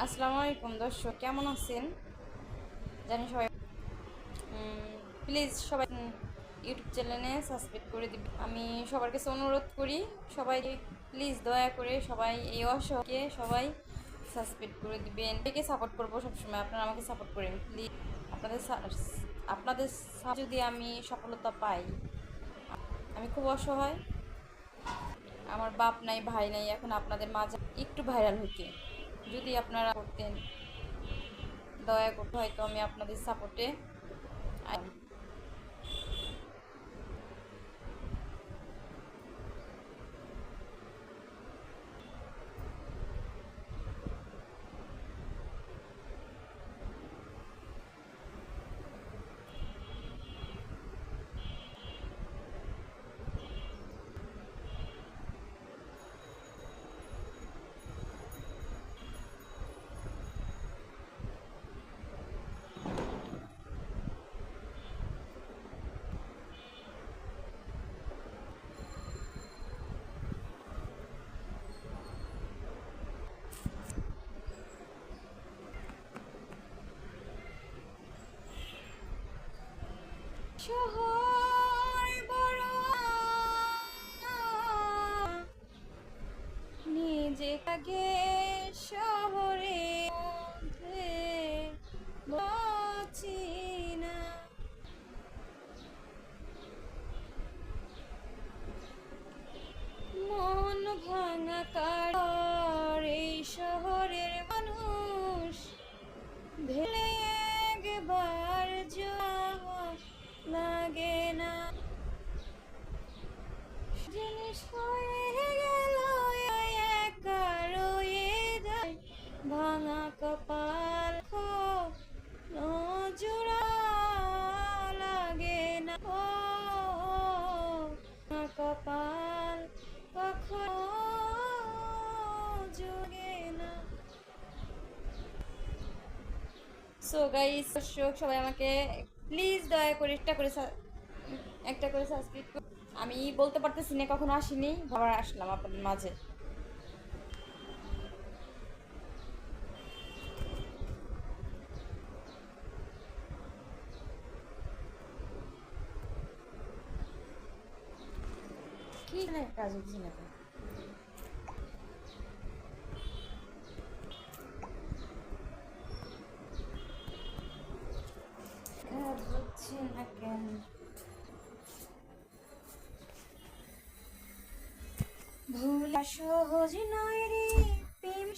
আসসালামু আলাইকুম দর্শক, কেমন আছেন? জানি সবাই প্লিজ সবাই ইউটিউব চ্যানেলে সাবস্ক্রাইব করে দিবেন। আমি সবার কাছে অনুরোধ করি, সবাই প্লিজ দয়া করে সবাই এই অসহায়কে সবাই সাবস্ক্রাইব করে দিবেন। একে সাপোর্ট করবো সবসময়, আপনারা আমাকে সাপোর্ট করেন প্লিজ। আপনাদের আপনাদের যদি আমি সফলতা পাই, আমি খুব অসহায়, আমার বাপ নাই ভাই নাই, এখন আপনাদের মাঝে একটু ভাইরাল হইতে যদি আপনারা করতেন, দয়া করতে হয়তো আমি আপনাদের সাপোর্টে। শহর বড়, নিজে আগে শহরে মধ্যে বাঁচি না। মন ভাঙা কার এই শহরের মানুষ, ভেলে একবার যাওয়া লাগে না। জিনিস হয়ে গেল একা রয়ে যায়, ভাঙা কপাল জোড়া লাগে না। ও কপাল কখনো জোগে না। সো গাইস, দর্শক সবাই আমাকে প্লিজ দয়া করে একটা করে সাবস্ক্রাইব করুন। আমি বলতে পারতেছি না, কখনো আসিনি, আবার আসলাম আপনাদের মাঝে। কি কাজ হচ্ছে না? কাজ হচ্ছে না কেন? ভুলা সহজ নয় রে প্রেম।